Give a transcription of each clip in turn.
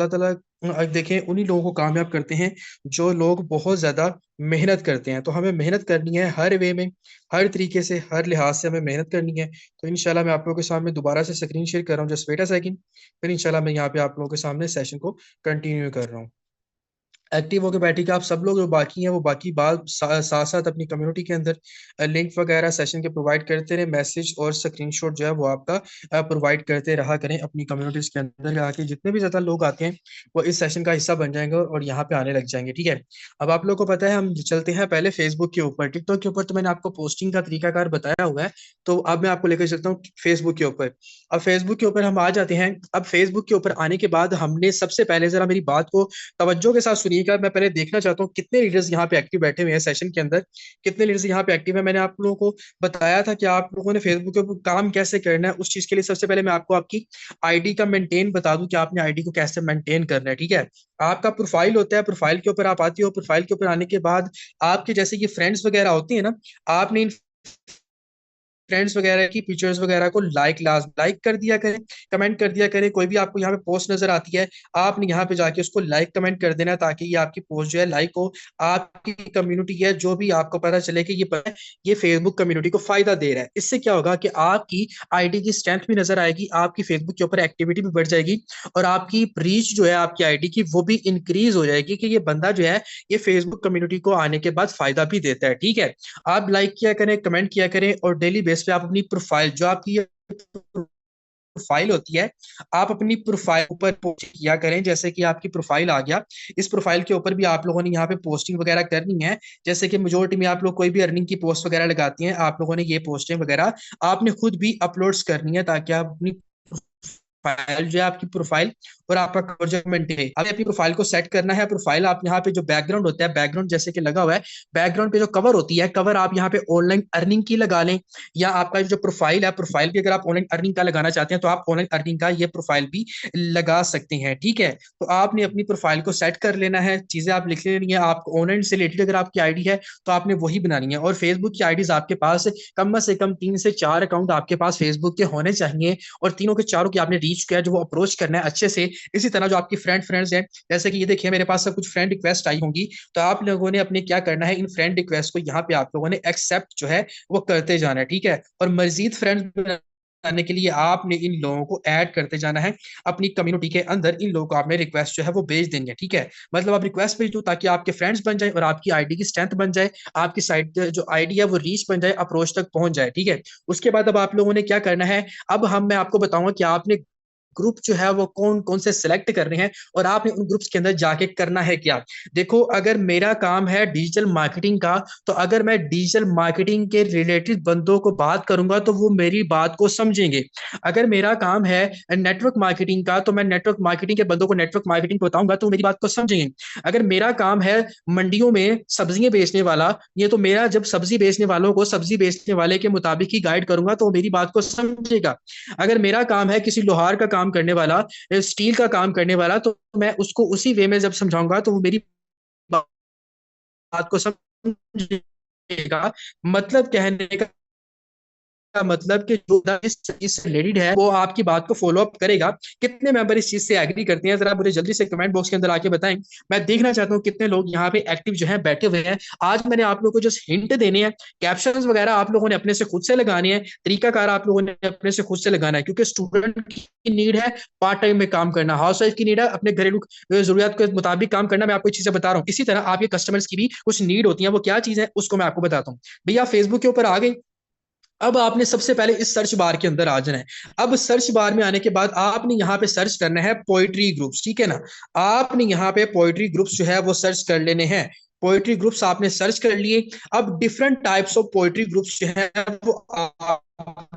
अल्लाह ताला देखें उन्हीं लोगों को कामयाब करते हैं जो लोग बहुत ज्यादा मेहनत करते हैं। तो हमें मेहनत करनी है हर वे में, हर तरीके से, हर लिहाज से हमें मेहनत करनी है। तो इंशाल्लाह मैं आप लोगों के सामने दोबारा से स्क्रीन शेयर कर रहा हूँ, जस्ट वेट अ सेकंड। फिर इंशाल्लाह मैं यहाँ पे आप लोगों के सामने सेशन को कंटिन्यू कर रहा हूँ। एक्टिव होकर बैठिएगा आप सब लोग, जो बाकी हैं वो बाकी बात साथ साथ अपनी कम्युनिटी के अंदर लिंक वगैरह सेशन के प्रोवाइड करते रहे, मैसेज और स्क्रीनशॉट जो है वो आपका प्रोवाइड करते रहा करें अपनी कम्युनिटीज के अंदर आके। जितने भी ज्यादा लोग आते हैं वो इस सेशन का हिस्सा बन जाएंगे और यहाँ पे आने लग जाएंगे, ठीक है। अब आप लोगों को पता है, हम चलते हैं पहले फेसबुक के ऊपर। टिकटॉक के ऊपर तो मैंने आपको पोस्टिंग का तरीकाकार बताया हुआ है, तो अब मैं आपको लेकर चलता हूँ फेसबुक के ऊपर। अब फेसबुक के ऊपर हम आ जाते हैं। अब फेसबुक के ऊपर आने के बाद हमने सबसे पहले, जरा मेरी बात को तवज्जो के साथ सुनिएगा, मैं पहले देखना चाहता हूँ कितने लीडर्स यहाँ पे एक्टिव बैठे हुए हैं सेशन के अंदर, कितने लीडर्स यहाँ पे एक्टिव है। मैंने आप लोगों को बताया था कि आप लोगों ने फेसबुक के ऊपर काम कैसे करना है। उस चीज के लिए सबसे पहले मैं आपको आपकी आईडी का मेंटेन बता दूं कि आपने आईडी को कैसे मेंटेन करना है, ठीक है। आपका प्रोफाइल होता है, प्रोफाइल के ऊपर आप आती हो, प्रोफाइल के ऊपर आने के बाद आपके जैसे ये फ्रेंड्स वगैरह होती है ना, आपने इन फ्रेंड्स वगैरह की पिक्चर्स वगैरह को लाइक कर दिया करें, कमेंट कर दिया करें। कोई भी आपको यहाँ पे पोस्ट नजर आती है, आपने यहाँ पे जाके उसको लाइक कमेंट कर देना, ताकि ये आपकी पोस्ट जो है लाइक हो। आपकी कम्युनिटी है जो भी, आपको पता चले कि ये फेसबुक कम्युनिटी को फायदा दे रहा है। इससे क्या होगा कि आपकी आईडी की स्ट्रेंथ भी नजर आएगी, आपकी फेसबुक के ऊपर एक्टिविटी भी बढ़ जाएगी, और आपकी रीच जो है आपकी आईडी की वो भी इंक्रीज हो जाएगी कि ये बंदा जो है ये फेसबुक कम्युनिटी को आने के बाद फायदा भी देता है, ठीक है। आप लाइक किया करें, कमेंट किया करें, और डेली बेस पे आप अपनी प्रोफाइल, जो आपकी प्रोफाइल होती है, आप अपनी प्रोफाइल ऊपर पोस्ट किया करें। जैसे कि आपकी प्रोफाइल आ गया, इस प्रोफाइल के ऊपर भी आप लोगों ने यहाँ पे पोस्टिंग वगैरह करनी है। जैसे कि मेजोरिटी में आप लोग कोई भी अर्निंग की पोस्ट वगैरह लगाती हैं, आप लोगों ने ये पोस्टिंग वगैरह आपने खुद भी अपलोड्स करनी है, ताकि आप अपनी फाइल जो है आपकी प्रोफाइल और आपका प्रोजेक्ट मेंटेन। अब अपनी प्रोफाइल को सेट करना है। प्रोफाइल आप यहाँ पे जो बैकग्राउंड होता है, बैकग्राउंड जैसे कि लगा हुआ है, बैकग्राउंड पे जो कवर होती है, कवर आप यहाँ पे ऑनलाइन अर्निंग की लगा लें, या आपका जो प्रोफाइल है, प्रोफाइल भी अगर आप ऑनलाइन अर्निंग का लगाना चाहते हैं तो आप ऑनलाइन अर्निंग का ये प्रोफाइल भी लगा सकते हैं, ठीक है। तो आपने अपनी प्रोफाइल को सेट कर लेना है, चीजें आप लिख लेनी है। आप ऑनलाइन से रिलेटेड अगर आपकी आईडी है तो आपने वही बनानी है। और फेसबुक की आईडीज आपके पास कम से कम 3 से 4 अकाउंट आपके पास फेसबुक के होने चाहिए, और तीनों के चारों की आपने रीच किया जो वो अप्रोच करना है अच्छे से। इसी तरह जो आपकी फ्रेंड्स हैं, जैसे कि ये देखिए मेरे पास सब कुछ फ्रेंड रिक्वेस्ट आई होंगी, तो आप लोगों ने अपने क्या करना है, इन फ्रेंड रिक्वेस्ट को यहाँ पे आप लोगों ने एक्सेप्ट जो है वो करते जाना है, ठीक है। और मजीद फ्रेंड्स बनाने के लिए आपने इन लोगों को ऐड करते जाना है अपनी कम्युनिटी के अंदर। इन लोगों को आपने रिक्वेस्ट जो है वो भेज देंगे, ठीक है। मतलब आप रिक्वेस्ट भेज दो ताकि आपके फ्रेंड्स बन जाए और आपकी आईडी की स्ट्रेंथ बन जाए, आपकी साइट जो आईडी है वो रीच बन जाए, अप्रोच तक पहुंच जाए, ठीक है। उसके बाद अब आप लोगों ने क्या करना है, अब मैं आपको बताऊंगा कि आपने ग्रुप जो है वो कौन कौन से सिलेक्ट करने हैं, और आपने उन ग्रुप्स के अंदर जाके करना है क्या। देखो, अगर मेरा काम है डिजिटल मार्केटिंग का, तो अगर मैं डिजिटल मार्केटिंग के रिलेटेड बंदों को बात करूंगा तो वो मेरी बात को समझेंगे। अगर मेरा काम है नेटवर्क मार्केटिंग का, तो मैं नेटवर्क मार्केटिंग के बंदों को नेटवर्क मार्केटिंग बताऊंगा तो मेरी बात को समझेंगे। अगर मेरा काम है मंडियों में सब्जियां बेचने वाला, ये तो मेरा जब सब्जी बेचने वालों को सब्जी बेचने वाले के मुताबिक ही गाइड करूंगा तो मेरी बात को समझेगा। अगर मेरा काम है किसी लोहार का काम करने वाला, स्टील का काम करने वाला, तो मैं उसको उसी वे में जब समझाऊंगा तो वो मेरी बात को समझेगा। मतलब कहने का मतलब कि जो इस चीज से रिलेटेड है वो आपकी बात को फॉलो अप करेगा। कितने मेंबर इस चीज से एग्री करते हैं, जरा मुझे जल्दी से कमेंट बॉक्स के अंदर आके बताएं। मैं देखना चाहता हूँ कितने लोग यहाँ पे एक्टिव जो है बैठे हुए हैं। आज मैंने आप लोगों को जस्ट हिंट देने हैं, कैप्शंस वगैरह आप लोगों ने अपने से खुद से लगाने हैं, तरीकाकार आप लोगों ने अपने से खुद से लगाना है, क्योंकि स्टूडेंट की नीड है पार्ट टाइम में काम करना, हाउस वाइफ की नीड है अपने घरेलू जरूरियात के मुताबिक काम करना। मैं आपको चीजें बता रहा हूँ, इसी तरह आपके कस्टमर्स की भी कुछ नीड होती है। वो क्या चीज है उसको मैं आपको बताता हूँ। भैया फेसबुक के ऊपर आ गए। अब आपने सबसे पहले इस सर्च बार के अंदर आ जाना है। अब सर्च बार में आने के बाद आपने यहाँ पे सर्च करना है पोइट्री ग्रुप्स, ठीक है ना। आपने यहाँ पे पोइट्री ग्रुप्स जो है वो सर्च कर लेने हैं। पोइट्री ग्रुप्स आपने सर्च कर लिए। अब different types of poetry groups जो है वो आप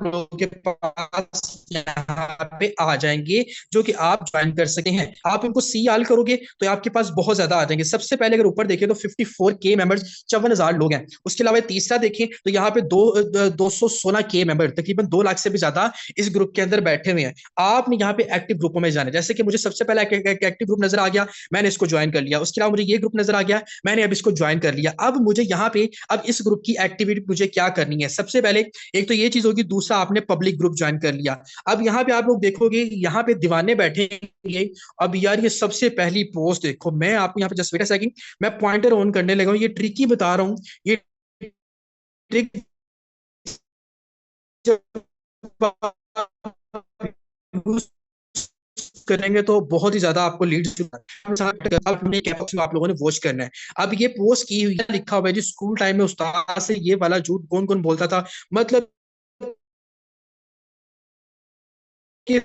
लोगों के पास यहाँ पे आ जाएंगे, जो कि आप ज्वाइन कर सकते हैं। आप इनको सी आल करोगे तो आपके पास बहुत ज्यादा आ जाएंगे। सबसे पहले अगर ऊपर देखें तो 54K मेंबर्स, 54,000 लोग हैं। उसके अलावा तीसरा देखें तो यहाँ पे 216K मेंबर, तकरीबन 2 लाख से भी ज्यादा इस ग्रुप के अंदर बैठे हुए हैं। आपने यहाँ पे एक्टिव ग्रुपों में जाना है। जैसे कि मुझे सबसे पहले एक्टिव ग्रुप नजर आ गया, मैंने इसको ज्वाइन कर लिया। उसके अलावा मुझे ये ग्रुप नजर आ गया, मैंने अब इसको ज्वाइन कर लिया। अब मुझे यहाँ पे अब इस ग्रुप की एक्टिविटी मुझे क्या करनी है, सबसे पहले एक तो ये चीज होगी होगी, दूसरा आपने पब्लिक ग्रुप ज्वाइन कर लिया। अब यहाँ पे आप लोग देखोगे, यहाँ पे दीवाने बैठेंगे। अब यार ये सबसे पहली पोस्ट देखो, मैं आपको यहाँ पे जस्ट वेट अ सेकंड, मैं पॉइंटर ऑन करने लगा हूँ, ये ट्रिकी बता रहा हूँ। ये ट्रिक करेंगे तो बहुत ही ज्यादा आपको लीड अपने आप लोगों ने वॉच करना है। अब ये पोस्ट की हुई है, लिखा हुआ है जी, स्कूल टाइम में उस्ताद से ये वाला झूठ कौन कौन बोलता था, मतलब कि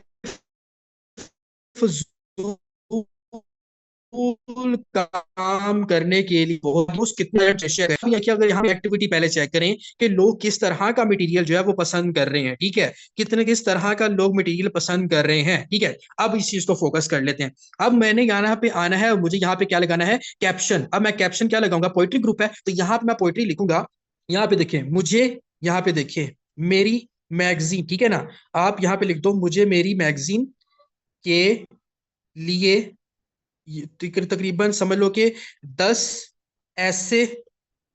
काम करने के लिए बहुत कितने प्रेशर है कि अगर यहाँ एक्टिविटी पहले चेक करें कि लोग किस तरह का मटेरियल जो है वो पसंद कर रहे हैं, ठीक है, कितने किस तरह का लोग मटेरियल पसंद कर रहे हैं, ठीक है। अब इस चीज को फोकस कर लेते हैं। अब मैंने यहाँ पे आना है, मुझे यहाँ पे क्या लगाना है, कैप्शन। अब मैं कैप्शन क्या लगाऊंगा, पोइट्री ग्रुप है तो यहाँ पे मैं पोइट्री लिखूंगा। यहाँ पे देखिए मुझे, यहाँ पे देखिए मेरी मैगजीन, ठीक है ना, आप यहाँ पे लिख दो मुझे मेरी मैगजीन के लिए तकरीबन समझ लो कि 10 ऐसे,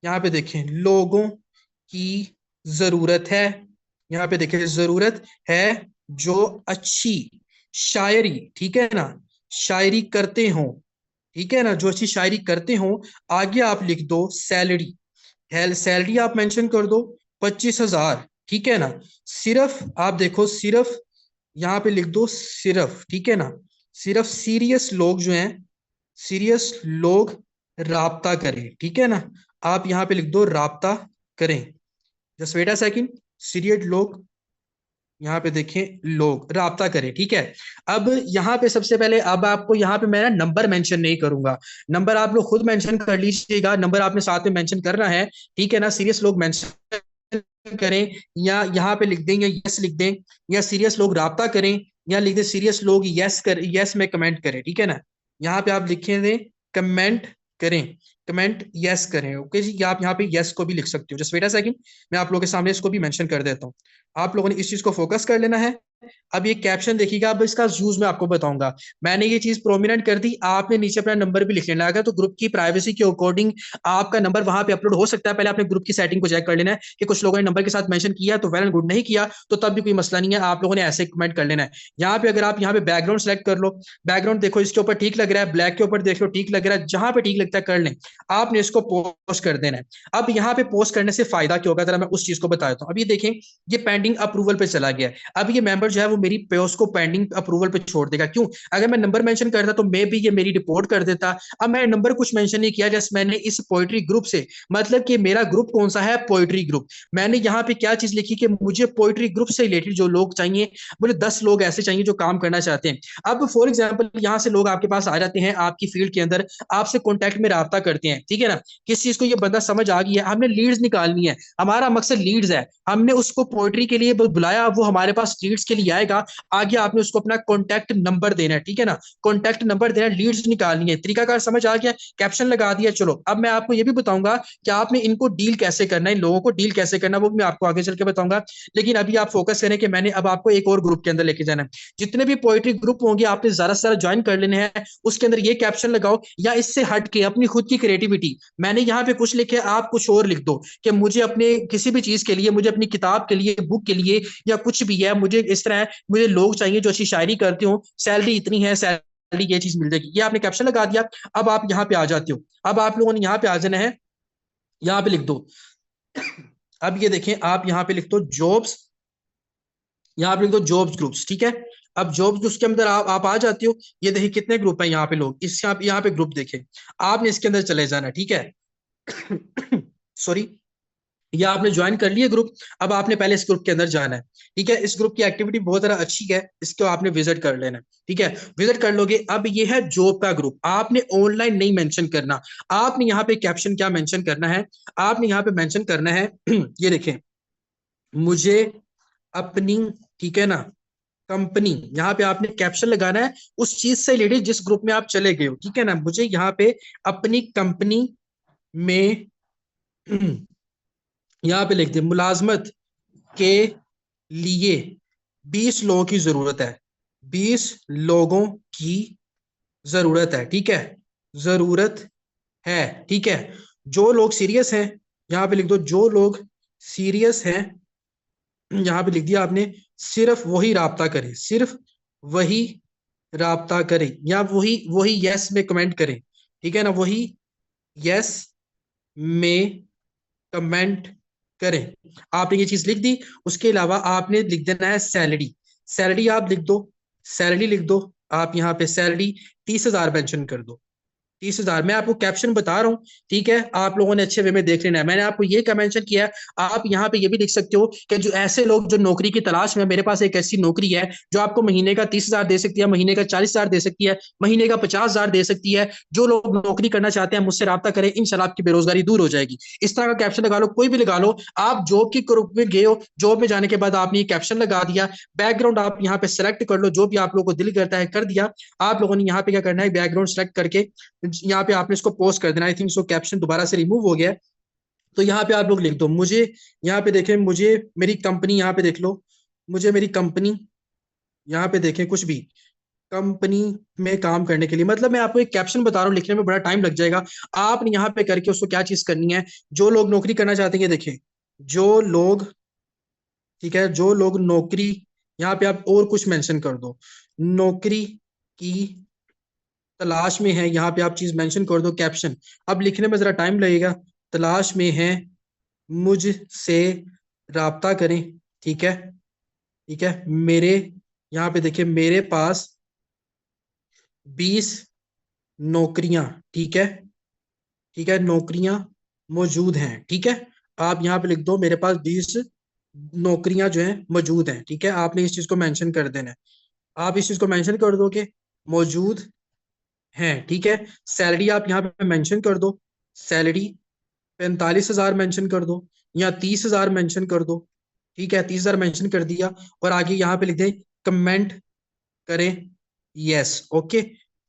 यहाँ पे देखें, लोगों की जरूरत है। यहाँ पे देखें जरूरत है जो अच्छी शायरी, ठीक है ना, शायरी करते हो, ठीक है ना, जो अच्छी शायरी करते हो। आगे आप लिख दो सैलरी, सैलरी आप मेंशन कर दो 25,000, ठीक है ना। सिर्फ आप देखो, सिर्फ यहाँ पे लिख दो सिर्फ, ठीक है ना, सिर्फ सीरियस लोग जो हैं, सीरियस लोग राब्ता करें, ठीक है ना। आप यहाँ पे लिख दो राब्ता करें, just wait a second, serious लोग, यहाँ पे देखें लोग राब्ता करें, ठीक है। अब यहाँ पे सबसे पहले, अब आपको यहाँ पे मैं ना नंबर मेंशन नहीं करूंगा, नंबर आप लोग खुद मेंशन कर लीजिएगा, नंबर आपने साथ में मेंशन करना है, ठीक है ना। सीरियस लोग मेंशन करें, या यहाँ पे लिख दें, या यस लिख दें, या सीरियस लोग राब्ता करें, या लिख दें सीरियस लोग यस कर, यस में कमेंट करें, ठीक है ना। यहाँ पे आप लिखे दें कमेंट करें, कमेंट यस करें, ओके जी। या आप यहाँ पे यस को भी लिख सकते हो, जस्ट वेट अ सेकंड, मैं आप लोगों के सामने इसको भी मेंशन कर देता हूँ। आप लोगों ने इस चीज को फोकस कर लेना है। अब ये कैप्शन देखिएगा, अब इसका यूज मैं आपको बताऊंगा। मैंने ये चीज प्रोमिनेंट कर दी, आपने नीचे अपना नंबर भी लिख लेना है। तो ग्रुप की प्राइवेसी के अकॉर्डिंग आपका नंबर वहां पे अपलोड हो सकता है, पहले आपने ग्रुप की सेटिंग को चेक कर लेना है कि कुछ लोगों ने नंबर के साथ मेंशन किया तो वेल एंड गुड, नहीं किया तो तब भी कोई मसला नहीं है, आप लोगों ने ऐसे कमेंट कर लेना है। यहाँ पे अगर आप यहाँ पे बैकग्राउंड सेलेक्ट कर लो, बैकग्राउंड देखो इसके ऊपर ठीक लग रहा है, ब्लैक के ऊपर देख लो ठीक लग रहा है, जहां पे ठीक लगता है कर लें, आपने इसको पोस्ट कर देना है। अब यहाँ पे पोस्ट करने से फायदा क्या होगा, जरा मैं उस चीज को बता देता हूँ। अब ये देखें, ये पेंडिंग अप्रूवल पे चला गया है। अब ये मेंबर जो है वो मेरी पोस्ट को पेंडिंग अप्रूवल पे छोड़ देगा, क्यों, अगर मैं नंबर मेंशन करता तो मे भी ये मेरी रिपोर्ट कर देता। अब मैं नंबर कुछ मेंशन नहीं किया, जस्ट मैंने इस पोइट्री ग्रुप से, मतलब कि मेरा ग्रुप कौन सा है, पोइट्री ग्रुप, मैंने यहाँ पे क्या चीज लिखी कि मुझे पोइट्री ग्रुप से रिलेटेड जो लोग चाहिए, बोले 10 लोग ऐसे चाहिए जो काम करना चाहते हैं। अब फॉर एग्जाम्पल यहाँ से लोग आपके पास आ जाते हैं, आपकी फील्ड के अंदर आपसे कॉन्टैक्ट में रब्ता करते हैं, ठीक है ना, किस चीज को ये बंदा समझ आ गई है, हमने लीड्स निकालनी है, हमारा मकसद लीड्स है, हमने उसको पोइट्री के लिए बुलाया, वो हमारे पास लीड्स के लिए आएगा। आगे आपने उसको अपना कॉन्टैक्ट नंबर देना है, ठीक है ना, कॉन्टैक्ट नंबर देना, लीड्स निकालनी है, तरीकाकार समझ आ गया, कैप्शन लगा दिया। चलो अब मैं आपको ये भी बताऊंगा कि आपने इनको डील कैसे करना है, इन लोगों को डील कैसे करना है, वो भी मैं आपको आगे चल के बताऊंगा। लेकिन अभी आप फोकस करें कि मैंने अब आपको एक और ग्रुप के अंदर लेके जाना है। जितने भी पोइट्री ग्रुप होंगे आपने ज्यादा से ज्यादा ज्वाइन कर लेने हैं, उसके अंदर ये कैप्शन लगाओ, या इससे हट के अपनी खुद की क्रिएटिविटी, मैंने यहाँ पे कुछ लिखे आप कुछ और लिख दो कि मुझे अपने किसी भी चीज के लिए, मुझे अपनी किताब के लिए, बुक के लिए, या कुछ भी है, मुझे इस तरह है, मुझे लोग चाहिए जो अच्छी शायरी करते हो, सैलरी इतनी है, सैलरी ये चीज मिल जाएगी, ये आपने कैप्शन लगा दिया। अब आप यहाँ पे आ जाते हो, अब आप लोगों ने यहाँ पे आ जाना है, यहाँ पे लिख दो, अब ये देखें, आप यहाँ पे लिख दो जॉब्स, यहाँ पे लिख दो जॉब्स ग्रुप्स, ठीक है। अब जॉब्स ग्रुप्स के अंदर आप आ जाते हो, ये देखिए कितने ग्रुप है यहाँ पे लोग, इस यहाँ पे ग्रुप देखें, आपने इसके अंदर चले जाना, ठीक है। सॉरी, या आपने ज्वाइन कर लिया ग्रुप, अब आपने पहले इस ग्रुप के अंदर जाना है, ठीक है। इस ग्रुप की एक्टिविटी बहुत ज़्यादा अच्छी है, इसको आपने विजिट कर लेना है, ठीक है। विजिट कर लोगे, अब ये है जॉब का ग्रुप, आपने ऑनलाइन नहीं मेंशन करना, आपने यहाँ पे कैप्शन क्या मेंशन करना है, आपने यहाँ पे मेंशन करना है ये देखें, मुझे अपनी, ठीक है ना, कंपनी, यहाँ पे आपने कैप्शन लगाना है उस चीज से रिलेटेड जिस ग्रुप में आप चले गए हो, ठीक है ना, मुझे यहाँ पे अपनी कंपनी में यहाँ पे लिख दे मुलाजमत के लिए 20 लोगों की जरूरत है, 20 लोगों की जरूरत है, ठीक है, जरूरत है, ठीक है। जो लोग सीरियस हैं, यहाँ पे लिख दो जो लोग सीरियस हैं यहाँ पे लिख दिया आपने, सिर्फ वही राब्ता करे, सिर्फ वही राब्ता करे, या वही वही यस में कमेंट करें, ठीक है ना, वही यस में कमेंट करें। आपने ये चीज लिख दी। उसके अलावा आपने लिख देना है सैलरी। सैलरी आप लिख दो, सैलरी लिख दो। आप यहाँ पे सैलरी 30,000 मेंशन कर दो। 30,000। मैं आपको कैप्शन बता रहा हूँ, ठीक है, आप लोगों ने अच्छे वे में देख लेना है। मैंने आपको ये मेंशन किया है। आप यहाँ पे ये भी लिख सकते हो कि जो ऐसे लोग जो नौकरी की तलाश में, मेरे पास एक ऐसी नौकरी है जो आपको महीने का 30,000 दे सकती है, महीने का 40,000 दे सकती है, महीने का 50,000 दे सकती है। जो लोग नौकरी करना चाहते हैं मुझसे रब्ता करें, इंशाल्लाह आपकी बेरोजगारी दूर हो जाएगी। इस तरह का कैप्शन लगा लो, कोई भी लगा लो। आप जॉब की ग्रुप में गए हो, जॉब में जाने के बाद आपने ये कैप्शन लगा दिया। बैकग्राउंड आप यहाँ पे सेलेक्ट कर लो, जो भी आप लोगों को दिल करता है कर दिया। आप लोगों ने यहाँ पे क्या करना है, बैकग्राउंड सेलेक्ट करके यहाँ पे आपने इसको पोस्ट कर देना। आई थिंक सो कैप्शन दोबारा से रिमूव हो गया है। तो यहाँ पे आप लोग लिख दो, मुझे यहाँ पे देखें, मुझे मेरी कंपनी, यहाँ पे देख लो, मुझे मेरी कंपनी, यहाँ पे देखें कुछ भी, कंपनी में काम करने के लिए, मतलब मैं आपको एक कैप्शन बता रहा हूँ, लिखने में बड़ा टाइम लग जाएगा। आपने यहाँ पे करके उसको क्या चीज करनी है, जो लोग नौकरी करना चाहते हैं, देखें, जो लोग, ठीक है, जो लोग नौकरी, यहाँ पे आप और कुछ मेंशन कर दो, नौकरी की तलाश में है, यहाँ पे आप चीज मेंशन कर दो कैप्शन। अब लिखने में जरा टाइम लगेगा। तलाश में है, मुझसे राब्ता करें, ठीक है, ठीक है, मेरे, यहाँ पे देखिए, मेरे पास 20 नौकरियां, ठीक है, ठीक है, नौकरियां मौजूद हैं, ठीक है। आप यहाँ पे लिख दो, मेरे पास 20 नौकरियां जो हैं मौजूद हैं, ठीक है। आपने इस चीज को मेंशन कर देना है। आप इस चीज को मेंशन कर दो कि मौजूद हैं, ठीक है। सैलरी आप यहाँ पे मेंशन कर दो, सैलरी 45,000 मेंशन कर दो, या 30,000 मेंशन कर दो, ठीक है, 30,000 मेंशन कर दिया। और आगे यहाँ पे लिख दें, कमेंट करें यस, ओके,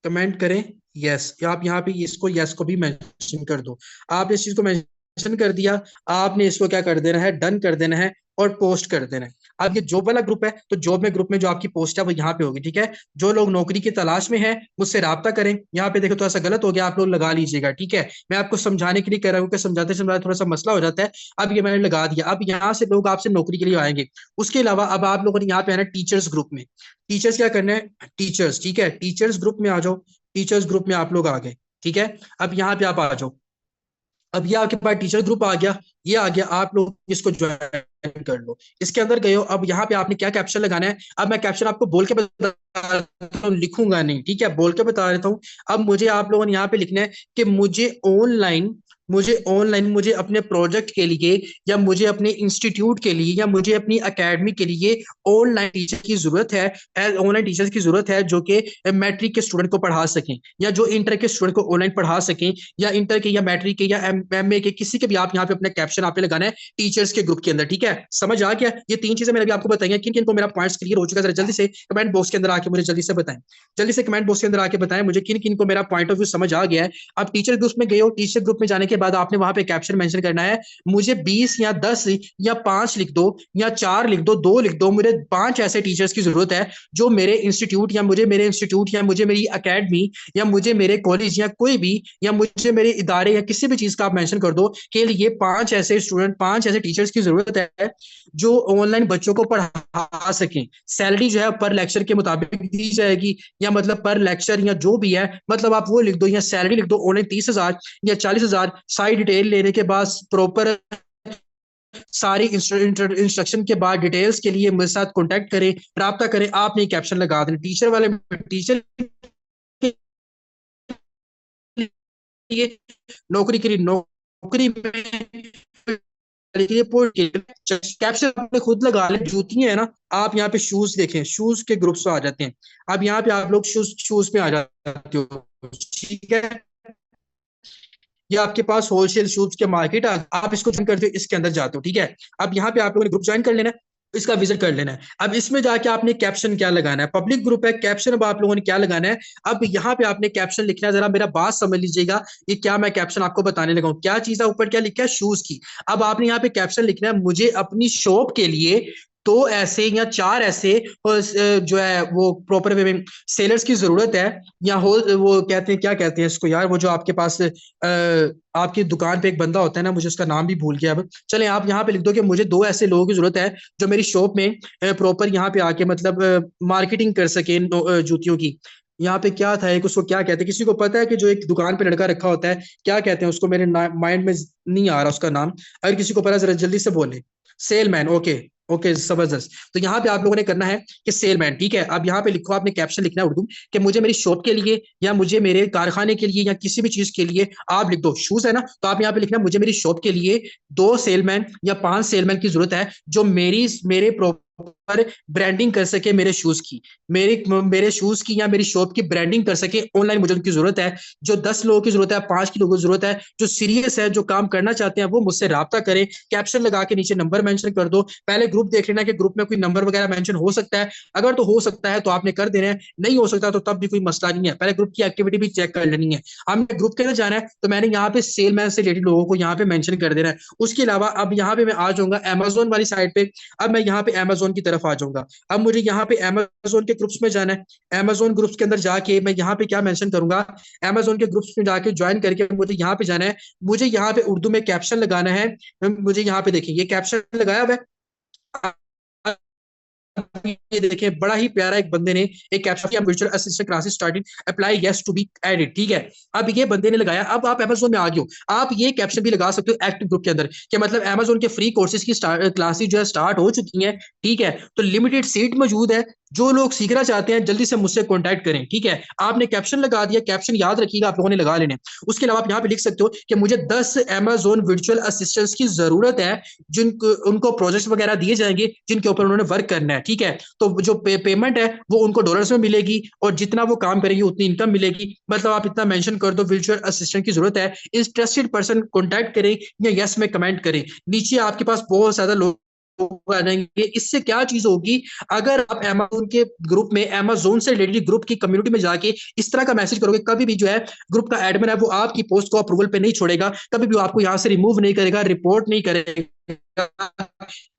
कमेंट करें यस। आप यहाँ पे इसको यस को भी मेंशन कर दो। आपने इस चीज को मेंशन कर दिया। आपने इसको क्या कर देना है, डन कर देना है और पोस्ट कर देना है। अब ये जॉब वाला ग्रुप है, तो जॉब में ग्रुप में जो आपकी पोस्ट है वो यहाँ पे होगी, ठीक है। जो लोग नौकरी की तलाश में है मुझसे राब्ता करें। यहाँ पे देखो थोड़ा सा गलत हो गया, आप लोग लगा लीजिएगा, ठीक है। मैं आपको समझाने के लिए कह रहा हूँ कि समझाते समझाते थोड़ा सा मसला हो जाता है। अब ये मैंने लगा दिया। अब यहाँ से लोग आपसे नौकरी के लिए आएंगे। उसके अलावा अब आप लोगों ने यहाँ पे आना टीचर्स ग्रुप में। टीचर्स क्या करना है, टीचर्स, ठीक है, टीचर्स ग्रुप में आ जाओ। टीचर्स ग्रुप में आप लोग आ गए, ठीक है। अब यहाँ पे आप आ जाओ। अब ये आपके पास टीचर ग्रुप आ गया, ये आ गया, आप लोग इसको ज्वाइन कर लो। इसके अंदर गए हो, अब यहाँ पे आपने क्या कैप्शन लगाना है। अब मैं कैप्शन आपको बोल के बता रहा हूँ, लिखूंगा नहीं, ठीक है, बोल के बता देता हूँ। अब मुझे आप लोगों ने यहाँ पे लिखना है कि मुझे अपने प्रोजेक्ट के लिए, या मुझे अपने इंस्टीट्यूट के लिए, या मुझे अपनी एकेडमी के लिए ऑनलाइन टीचर की जरूरत है। ऑनलाइन टीचर की जरूरत है जो कि मैट्रिक के स्टूडेंट को पढ़ा सकें, या जो इंटर के स्टूडेंट को ऑनलाइन पढ़ा सकें, या इंटर के या मैट्रिक के या एमए के, किसी के भी। आप यहाँ पे अपना कैप्शन आप लगाना है टीचर्स के ग्रुप के अंदर, ठीक है। समझ आ गया। ये 3 चीजें मैंने भी आपको बताई हैं। किन किन को मेरा पॉइंट्स क्लियर हो चुका है, जरा जल्दी से कमेंट बॉक्स के अंदर आके मुझे जल्दी से बताएं। जल्दी से कमेंट बॉक्स के अंदर आके बताएं मुझे किन किन को मेरा पॉइंट ऑफ व्यू समझ आ गया है। आप टीचर ग्रुप में गए हो, टीचर ग्रुप में जाने के बाद आपने वहां पे कैप्शन मेंशन करना है, मुझे 20 या 10 या 5 लिख दो, या 4 लिख दो, 2 लिख दो, मुझे 5 ऐसे टीचर्स की जरूरत है जो मेरे इंस्टीट्यूट, या मुझे मेरे इंस्टीट्यूट, या मुझे मेरी एकेडमी, या मुझे मेरे कॉलेज, या कोई भी, या मुझे मेरे इदारे, या किसी भी चीज का आप मेंशन कर दो कि ये 5 ऐसे स्टूडेंट, 5 ऐसे टीचर्स की जरूरत है जो ऑनलाइन बच्चों को पढ़ा सकें। सैलरी जो है पर लेक्चर के मुताबिक दी जाएगी, या मतलब पर लेक्चर, या जो भी है, मतलब आप वो लिख दो, या सैलरी लिख दो ऑनलाइन 30,000 या 40,000। सारी डिटेल लेने के बाद प्रॉपर सारी इंस्ट्रक्शन के बाद डिटेल्स के लिए मेरे साथ कांटेक्ट करें, राब्ता करें। आपने कैप्शन लगा दें टीचर वाले, टीचर के लिए, नौकरी के लिए, नौकरी में कैप्शन आपने खुद लगा ले। जूतियां है ना, आप यहाँ पे शूज देखें, शूज के ग्रुप्स आ जाते हैं। अब यहाँ पे आप लोग शूज शूज पे आ जाते हो, ठीक है। या आपके पास होलसेल शूज के मार्केट, आप इसको ज्वाइन करते हो, इसके अंदर जाते हो, ठीक है। अब यहाँ पे आप लोगों ने ग्रुप ज्वाइन कर लेना है, इसका विजिट कर लेना है। अब इसमें जाके आपने कैप्शन क्या लगाना है, पब्लिक ग्रुप है, कैप्शन अब आप लोगों ने क्या लगाना है। अब यहाँ पे आपने कैप्शन लिखना है, जरा मेरा बात समझ लीजिएगा, ये क्या मैं कैप्शन आपको बताने लगा हूँ, क्या चीज है ऊपर क्या लिखा है, शूज की। अब आपने यहाँ पे कैप्शन लिखना है, मुझे अपनी शॉप के लिए दो ऐसे या चार ऐसे जो है वो प्रॉपर वे में सेलर्स की जरूरत है, या हो वो कहते हैं क्या कहते हैं इसको यार, वो जो आपके पास आपकी दुकान पे एक बंदा होता है ना, मुझे उसका नाम भी भूल गया अब। चले आप यहाँ पे लिख दो कि मुझे दो ऐसे लोगों की जरूरत है जो मेरी शॉप में प्रॉपर यहाँ पे आके मतलब मार्केटिंग कर सके जूतियों की। यहाँ पे क्या था, एक उसको क्या कहते हैं, किसी को पता है कि जो एक दुकान पे लड़का रखा होता है, क्या कहते हैं उसको, मेरे माइंड में नहीं आ रहा उसका नाम। अगर किसी को पता है जरा जल्दी से बोले। Salesman, okay. ओके जबरदस्त। तो यहाँ पे आप लोगों ने करना है कि सेलमैन, ठीक है। अब यहाँ पे लिखो, आपने कैप्शन लिखना है उर्दू कि मुझे मेरी शॉप के लिए या मुझे मेरे कारखाने के लिए या किसी भी चीज के लिए, आप लिख दो शूज है ना, तो आप यहाँ पे लिखना मुझे मेरी शॉप के लिए 2 सेलमैन या 5 सेलमैन की जरूरत है जो मेरे प्रॉपर ब्रांडिंग कर सके मेरे शूज की, मेरे शूज की या मेरी शॉप की ब्रांडिंग कर सके ऑनलाइन, मुझे उनकी जरूरत है। जो 10 लोगों की जरूरत है, 5 की लोगों की जरूरत है, जो सीरियस है, जो काम करना चाहते हैं, वो मुझसे राब्ता करें। कैप्शन लगा के नीचे नंबर मेंशन कर दो। पहले ग्रुप देख लेना कि ग्रुप में कोई नंबर वगैरह मेंशन हो सकता है, अगर तो हो सकता है तो आपने कर देना है, नहीं हो सकता तो तब भी कोई मसला नहीं है, पहले ग्रुप की एक्टिविटी भी चेक कर लेनी है। हमने ग्रुप के अंदर जाना है तो मैंने यहाँ पे सेलमैन से रिलेटेड लोगों को यहाँ पे मेंशन कर देना है। उसके अलावा अब यहाँ पे मैं आ जाऊंगा अमेजोन वाली साइड पे। अब मैं यहाँ पे अमेजोन की तरफ आ जाऊंगा। अब मुझे यहाँ पे अमेजोन के ग्रुप्स में जाना है। अमेजोन ग्रुप्स के अंदर जाके मैं यहाँ पे क्या मेंशन करूंगा, अमेजोन के ग्रुप्स में जाके ज्वाइन करके मुझे यहाँ पे जाना है। मुझे यहाँ पे उर्दू में कैप्शन लगाना है। मुझे यहाँ पे देखिए ये कैप्शन लगाया हुआ है। ये देखें, बड़ा ही प्यारा एक बंदे ने एक कैप्शन किया, virtual assistant classes starting, apply yes to be added, ठीक है। अब ये बंदे ने लगाया। अब आप अमेजोन में आ गए हो, आप ये कैप्शन भी लगा सकते हो एक्टिव ग्रुप के अंदर कि मतलब अमेजोन के फ्री कोर्सेज की क्लासेस जो है स्टार्ट हो चुकी हैं, ठीक है। तो लिमिटेड सीट मौजूद है, जो लोग सीखना चाहते हैं जल्दी से मुझसे कॉन्टैक्ट करें, ठीक है। आपने कैप्शन लगा दिया, कैप्शन याद रखिएगा आप लोगों ने लगा लेने। उसके अलावा आप यहाँ पे लिख सकते हो कि मुझे 10 अमेजोन वर्चुअल असिस्टेंट्स की जरूरत है, जिनको उनको प्रोजेक्ट वगैरह दिए जाएंगे जिनके ऊपर उन्होंने वर्क करना है, ठीक है। तो जो पेमेंट है वो उनको डॉलर्स में मिलेगी, और जितना वो काम करेंगे उतनी इनकम मिलेगी। मतलब आप इतना मेंशन कर दो वर्चुअल असिस्टेंट की जरूरत है, इंटरेस्टेड पर्सन कॉन्टैक्ट करें या यस में कमेंट करें। नीचे आपके पास बहुत ज्यादा लोग आ जाएंगे। इससे क्या चीज होगी, अगर आप अमेजोन के ग्रुप में, अमेजोन से रिलेटेड ग्रुप की कम्युनिटी में जाके इस तरह का मैसेज करोगे, कभी भी जो है ग्रुप का एडमिन है वो आपकी पोस्ट को अप्रूवल पे नहीं छोड़ेगा, कभी भी आपको यहाँ से रिमूव नहीं करेगा, रिपोर्ट नहीं करेगा।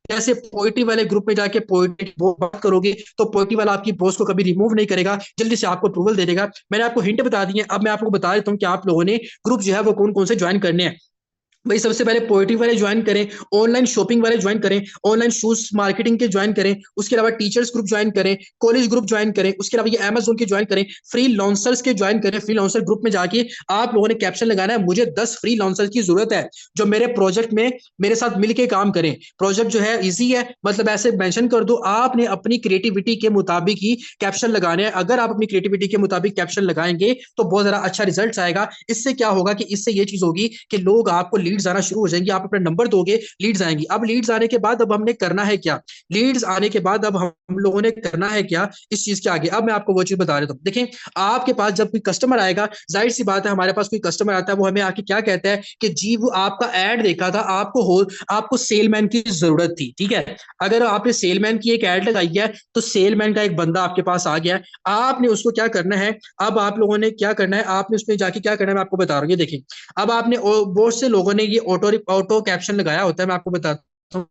जैसे पोइट्री वाले ग्रुप में जाके पोइट्री बात करोगे तो पोइट्री वाला आपकी पोस्ट को कभी रिमूव नहीं करेगा, जल्दी से आपको अप्रूवल दे देगा। मैंने आपको हिंट बता दी है, अब मैं आपको बता देता हूँ कि आप लोगों ने ग्रुप जो है वो कौन कौन से ज्वाइन करने हैं। भाई सबसे पहले पोएट्री वाले ज्वाइन करें, ऑनलाइन शॉपिंग वाले ज्वाइन करें, ऑनलाइन शूज मार्केटिंग के ज्वाइन करें, उसके अलावा टीचर्स ग्रुप ज्वाइन करें, कॉलेज ग्रुप ज्वाइन करें, उसके अलावा ये अमेजोन के ज्वाइन करें, फ्री लॉन्सर्स के ज्वाइन करें। फ्री लॉन्सर ग्रुप में जाके आप लोगों ने कैप्शन लगाना है मुझे 10 फ्री लॉन्सर्स की जरूरत है जो मेरे प्रोजेक्ट में मेरे साथ मिलकर काम करें। प्रोजेक्ट जो है इजी है, मतलब ऐसे मेंशन कर दो। आपने अपनी क्रिएटिविटी के मुताबिक ही कैप्शन लगाने हैं। अगर आप अपनी क्रिएटिविटी के मुताबिक कैप्शन लगाएंगे तो बहुत ज्यादा अच्छा रिजल्ट आएगा। इससे क्या होगा कि इससे ये चीज होगी कि लोग आपको लीड्स आना शुरू हो जाएंगे, आप अपना नंबर दोगे, लीड्स आएंगी। अब लीड्स आने के बाद अब हमने करना है क्या, लीड्स आने के बाद अब हम लोगों ने करना है क्या इस चीज के आगे, अब मैं आपको वो चीज बता देता हूँ। देखें, आपके पास जब कोई कस्टमर आएगा, जाहिर सी बात है हमारे पास कोई कस्टमर आता है, वो हमें आके क्या कहता है कि जी वो आपका एड देखा था, आपको सेलमैन की जरूरत थी, ठीक है। अगर आपने सेलमैन की एक एड लगाई है तो सेलमैन का एक बंदा आपके पास आ गया, आपने उसको क्या करना है, अब आप लोगों ने क्या करना है, आपने उसमें जाके क्या करना है मैं आपको बता रहा हूँ। ये देखिए, अब आपने बहुत से लोगों ने ये ऑटो कैप्शन लगाया होता है, मैं आपको बताता हूँ।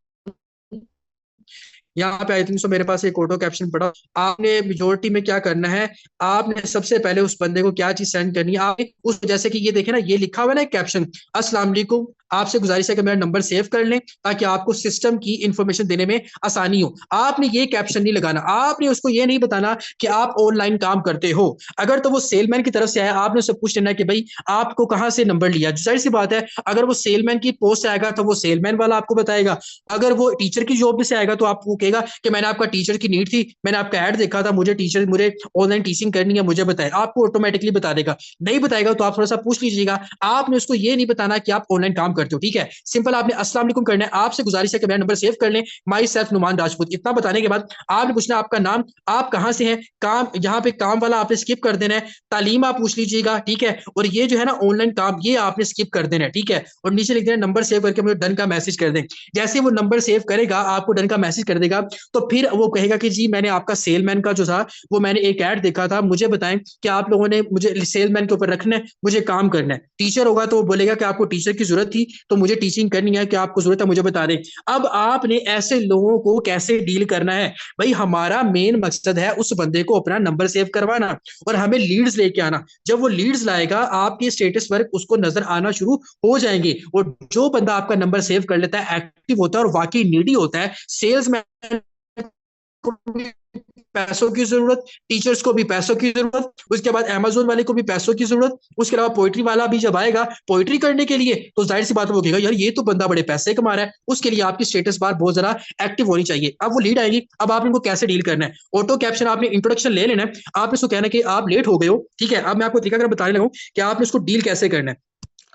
यहाँ पे आई थिंक सो मेरे पास एक ऑटो कैप्शन पड़ा। आपने मेजोरिटी में क्या करना है, आपने सबसे पहले उस बंदे को क्या चीज सेंड करनी है, आपने उस जैसे कि ये देखे ना, ये लिखा हुआ ना कैप्शन, अस्सलाम वालेकुम, आपसे गुजारिश है कि मेरा नंबर सेव कर लें ताकि आपको सिस्टम की इंफॉर्मेशन देने में आसानी हो। आपने ये कैप्शन नहीं लगाना, आपने उसको ये नहीं बताना कि आप ऑनलाइन काम करते हो। अगर तो वो सेलमैन की तरफ से आया, आपने उससे पूछ लेना कि भाई आपको कहाँ से नंबर लिया। जाहिर सी बात है, अगर वो सेलमैन की पोस्ट से आएगा तो वो सेलमैन वाला आपको बताएगा। अगर वो टीचर की जॉब में से आएगा तो आपको कहेगा कि मैंने आपका टीचर की नीड थी, मैंने आपका ऐड देखा था, मुझे ऑनलाइन टीचिंग करनी है, मुझे बताए, आपको ऑटोमेटिकली बता देगा। नहीं बताएगा तो आप थोड़ा सा पूछ लीजिएगा। आपने उसको ये नहीं बताना कि आप ऑनलाइन काम करते हो, ठीक है। सिंपल आपने अस्सलाम वालेकुम करना है, आपसे गुजारिश है कि मेरा नंबर सेव कर लें, माई सेल्फ नुमान राजपूत। इतना बताने के बाद आपने पूछना आपका नाम, आप कहां से हैं, काम, यहाँ पे काम वाला आपने स्किप कर देना है, तालीम आप पूछ लीजिएगा, ठीक है। और ये जो है ना ऑनलाइन काम, ये आपने स्किप कर देना है, ठीक है। और नीचे लिख देना नंबर सेव करके मुझे डन का मैसेज कर दें। जैसे वो नंबर सेव करेगा, आपको डन का मैसेज कर देगा, तो फिर वो कहेगा कि जी मैंने आपका सेलमैन का जो था वो मैंने एक ऐड देखा था, मुझे बताएं कि आप लोगों ने मुझे सेलमैन के ऊपर रखना है, मुझे काम करना है। टीचर होगा तो वो बोलेगा कि आपको टीचर की जरूरत थी, तो मुझे टीचिंग करनी है, कि आपको जरूरत है मुझे बता दें। अब आपने ऐसे लोगों को कैसे डील करना है भाई, हमारा मेन मकसद है उस बंदे को अपना नंबर सेव करवाना और हमें लीड्स लेके आना। जब वो लीड्स लाएगा आपके स्टेटस वर्क उसको नजर आना शुरू हो जाएंगे, और जो बंदा आपका नंबर सेव कर लेता है, एक्टिव होता है और वाकई नीडी होता है, सेल्समैन को भी पैसों की जरूरत, टीचर्स को भी पैसों की जरूरत, उसके बाद अमेजोन वाले को भी पैसों की जरूरत, उसके अलावा पोइट्री वाला भी जब आएगा पोइट्री करने के लिए, तो जाहिर सी बात वो कहेगा यार ये तो बंदा बड़े पैसे कमा रहा है, उसके लिए आपकी स्टेटस बार बहुत ज्यादा एक्टिव होनी चाहिए। अब वो लीड आएगी, अब आप इनको कैसे डील करना है। ऑटो कैप्शन आपने इंट्रोडक्शन ले लेना है, आपने उसको कहना है कि आप लेट हो गए हो, ठीक है। अब मैं आपको तरीका बताने लगा कि आपने उसको डील कैसे करना है।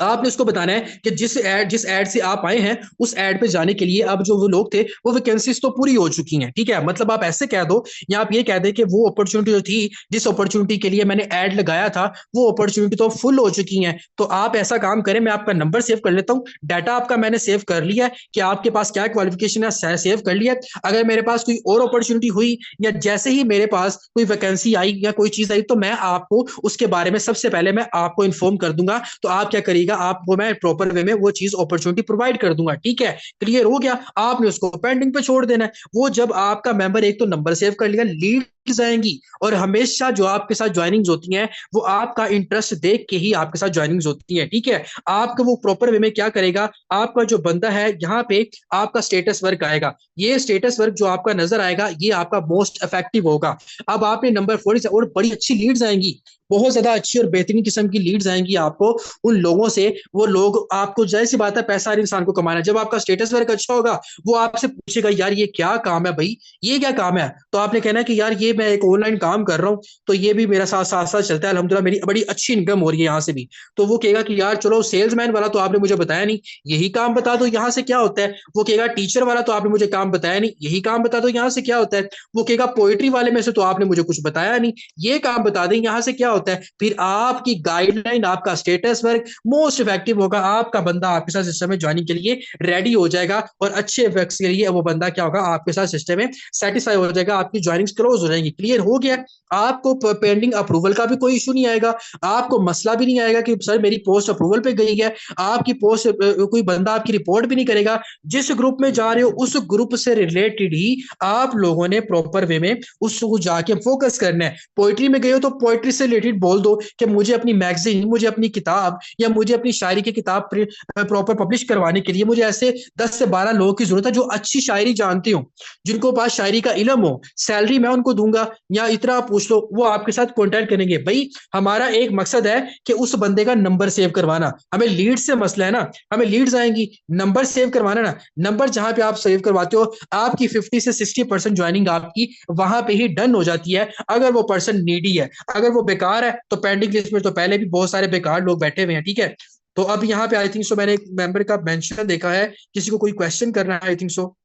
आपने उसको बताना है कि जिस एड से आप आए हैं उस एड पे जाने के लिए अब जो वो लोग थे वो वैकेंसीज तो पूरी हो चुकी हैं, ठीक है। मतलब आप ऐसे कह दो या आप ये कह दे कि वो अपॉर्चुनिटी जो थी, जिस अपॉर्चुनिटी के लिए मैंने एड लगाया था, वो अपॉर्चुनिटी तो फुल हो चुकी है। तो आप ऐसा काम करें, मैं आपका नंबर सेव कर लेता हूँ, डाटा आपका मैंने सेव कर लिया है कि आपके पास क्या क्वालिफिकेशन है, सेव कर लिया। अगर मेरे पास कोई और अपॉर्चुनिटी हुई या जैसे ही मेरे पास कोई वैकेंसी आई या कोई चीज आई, तो मैं आपको उसके बारे में सबसे पहले मैं आपको इन्फॉर्म कर दूंगा। तो आप क्या करिएगा, आपको मैं प्रॉपर वे में वो चीज अपॉर्चुनिटी प्रोवाइड कर दूंगा, ठीक है। क्लियर हो गया। आपने उसको पेंडिंग पे छोड़ देना है। वो जब आपका मेंबर एक तो नंबर सेव कर लिया, लीड्स आएंगी, और हमेशा जो आपके साथ ज्वाइनिंग्स होती हैं वो आपका इंटरेस्ट देख के ही आपके साथ ज्वाइनिंग्स होती है, ठीक है। आपका वो प्रॉपर वे में क्या करेगा, आपका जो बंदा है यहाँ पे आपका स्टेटस वर्क आएगा, ये स्टेटस वर्क जो आपका नजर आएगा ये आपका मोस्ट इफेक्टिव होगा। अब आपने नंबर 40 और बड़ी अच्छी लीड्स आएंगी, बहुत ज्यादा अच्छी और बेहतरीन किस्म की लीड्स आएंगी आपको उन लोगों से। वो लोग आपको, जैसी बात है पैसा हर इंसान को कमाना है, जब आपका स्टेटस वर्क अच्छा होगा वो आपसे पूछेगा यार ये क्या काम है भाई, ये क्या काम है। तो आपने कहना कि यार ये मैं एक ऑनलाइन काम कर रहा हूँ, तो ये भी मेरा साथ साथ साथ चलता है, अल्हम्दुलिल्लाह मेरी बड़ी अच्छी इनकम हो रही है यहाँ से भी। तो वो कहेगा कि यार चलो सेल्समैन वाला तो आपने मुझे बताया नहीं, यही काम बता दो यहाँ से क्या होता है। वो कहेगा टीचर वाला तो आपने मुझे काम बताया नहीं, यही काम बता दो यहाँ से क्या होता है। वो कहेगा पोइट्री वाले में से तो आपने मुझे कुछ बताया नहीं, ये काम बता दें यहाँ से क्या होता है। फिर आपकी गाइडलाइन, आपका स्टेटस वर्क मोस्ट इफेक्टिव होगा, आपका बंदा आपके साथ सिस्टम में ज्वाइनिंग के लिए रेडी हो जाएगा, और अच्छे इफेक्ट्स के लिए वो बंदा क्या होगा आपके साथ सिस्टम में सेटिस्फाई हो जाएगा, आपकी ज्वाइनिंग क्लोज हो जाएंगी। क्लियर हो गया। आपको पेंडिंग अप्रूवल का भी कोई इशू नहीं आएगा, आपको मसला भी नहीं आएगा कि सर मेरी पोस्ट अप्रूवल पे गई है, आपकी पोस्ट कोई बंदा आपकी रिपोर्ट भी नहीं करेगा। जिस ग्रुप में जा रहे हो उस ग्रुप से रिलेटेड ही आप लोगों ने प्रॉपर वे में उसको जाके फोकस करना है। पोइट्री में गए हो तो पोइट्री से रिलेटेड बोल दो कि मुझे अपनी मैगजीन, मुझे अपनी किताब या मुझे अपनी शायरी की किताब प्रॉपर पब्लिश करवाने के लिए मुझे ऐसे 10 से 12 लोगों की जरूरत है जो अच्छी शायरी जानते हो, जिनको पास शायरी का इलम हो। सैलरी मैं उनको दूंगा या इतना पूछ लो, वो आपके साथ कॉन्टेक्ट करेंगे। भाई हमारा एक मकसद है कि उस बंदे का नंबर सेव करवाना, हमें लीड से मसला है ना, हमें लीड्स आएंगी, नंबर सेव करवाना ना। नंबर जहां पे आप सेव करवाते हो आपकी 50 से 60% ज्वाइनिंग आपकी वहां पे ही डन हो जाती है। अगर वो पर्सन नीडी है, अगर वो बेकार है, तो पेंडिंग लिस्ट में तो पहले भी बहुत सारे बेकार लोग बैठे हुए हैं, ठीक है। तो अब यहाँ पे आई थिंक सो मैंने एक मेंबर का मेंशन देखा है, किसी को कोई क्वेश्चन करना है आई थिंक सो,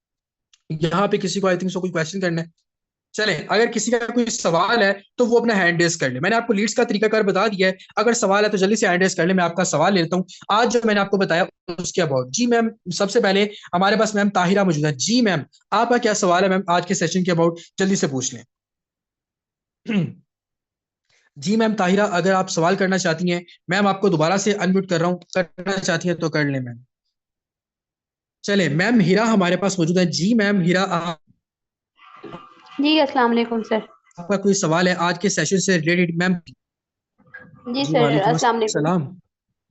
यहाँ पे किसी को आई थिंक सो कोई क्वेश्चन करना है। चले, अगर किसी का कोई सवाल है तो वो अपना हैंड रेस कर ले। मैंने आपको लीड्स का तरीकाकार बता दिया है, अगर सवाल है तो जल्दी से हैंड रेस कर ले, मैं आपका सवाल ले लेता हूँ। आज जो मैंने आपको बताया उसके अबाउट। जी मैम, सबसे पहले हमारे पास मैम ताहिरा मौजूद है। जी मैम, आपका क्या सवाल है मैम आज के सेशन के अबाउट, जल्दी से पूछ लें। जी मैम ताहिरा, अगर आप सवाल करना चाहती हैं, मैम आपको दोबारा से अनम्यूट कर रहा हूँ, करना चाहती हैं तो कर लें मैम। चले, मैम हीरा हमारे पास मौजूद है। जी मैम हीरा, जी अस्सलाम वालेकुम सर। आपका कोई सवाल है आज के सेशन से रिलेटेड मैम? जी जी सर वालेकुम अस्सलाम वालेकुम। अस्सलाम।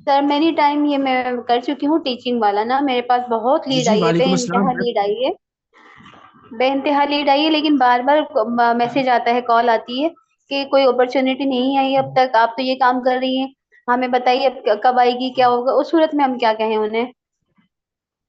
सर मेनी टाइम ये मैं कर चुकी हूँ टीचिंग वाला ना, मेरे पास बहुत जी लीड जी आई है, वालेकुम अस्सलाम बेइंतहा मैम। लीड आई है, बेइंतहा लीड आई है, लेकिन बार बार मैसेज आता है, कॉल आती है कि कोई अपॉर्चुनिटी नहीं आई अब तक, आप तो ये काम कर रही हैं, हमें बताइए अब कब आएगी, क्या होगा। उस सूरत में हम क्या कहें उन्हें।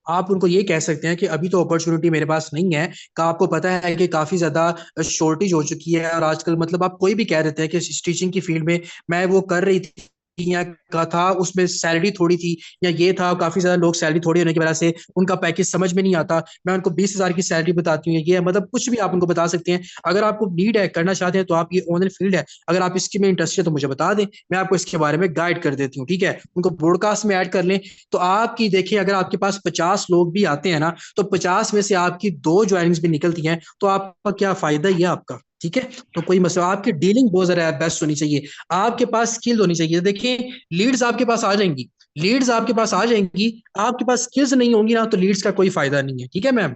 आप उनको ये कह सकते हैं कि अभी तो अपॉर्चुनिटी मेरे पास नहीं है, का आपको पता है कि काफी ज्यादा शॉर्टेज हो चुकी है, और आजकल मतलब आप कोई भी कह देते हैं कि टीचिंग की फील्ड में मैं वो कर रही थी या का था, उसमें सैलरी थोड़ी थी या ये था, काफी ज्यादा लोग सैलरी थोड़ी होने की वजह से उनका पैकेज समझ में नहीं आता, मैं उनको 20,000 की सैलरी बताती हूँ, ये मतलब कुछ भी आप उनको बता सकते हैं। अगर आपको नीड है, करना चाहते हैं, तो आप ये ऑनलाइन फील्ड है, अगर आप इसकी में इंटरेस्ट है तो मुझे बता दें, मैं आपको इसके बारे में गाइड कर देती हूँ, ठीक है। उनको ब्रॉडकास्ट में ऐड कर लें। तो आपकी देखिए, अगर आपके पास 50 लोग भी आते हैं ना, तो 50 में से आपकी 2 ज्वाइनिंग्स भी निकलती हैं, तो आपका क्या फायदा ही है आपका, ठीक है। तो कोई मसला, आपकी डीलिंग बहुत ज्यादा बेस्ट होनी चाहिए, आपके पास स्किल होनी चाहिए। देखिए लीड्स आपके पास आ जाएंगी, लीड्स आपके पास आ जाएंगी, आपके पास स्किल्स नहीं होंगी ना, तो लीड्स का कोई फायदा नहीं है। ठीक है मैम?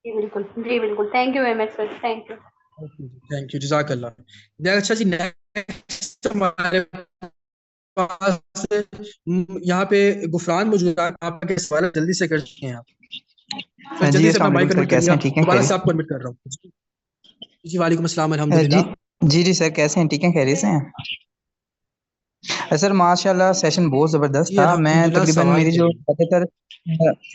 जी बिल्कुल, जी बिल्कुल, thank you very much sir, thank you. Thank you, जजाकल्ला। अच्छा जी, नेक्स्ट हमारे पास यहाँ पे गुफरान मौजूद है। आपके सवाल जल्दी से कर सकते हैं आप। सर जी जल्दी से अपना अस्सलाम वालेकुम माइक सर, अनम्यूट कैसे करिएगा। हैं? ठीक हैं, दोबारा से खैरियत आपको अनम्यूट कर रहा हूँ। जी वालेकुम अस्सलाम, जी अल्हम्दुलिल्लाह। जी सर, कैसे हैं? ठीक हैं, खैरियत से हैं? सर माशाल्लाह सेशन बहुत ज़बरदस्त जी था। मैं अल्हम्दुलिल्लाह, तकरीबन सवाल मेरी जो करिए। ज़्यादातर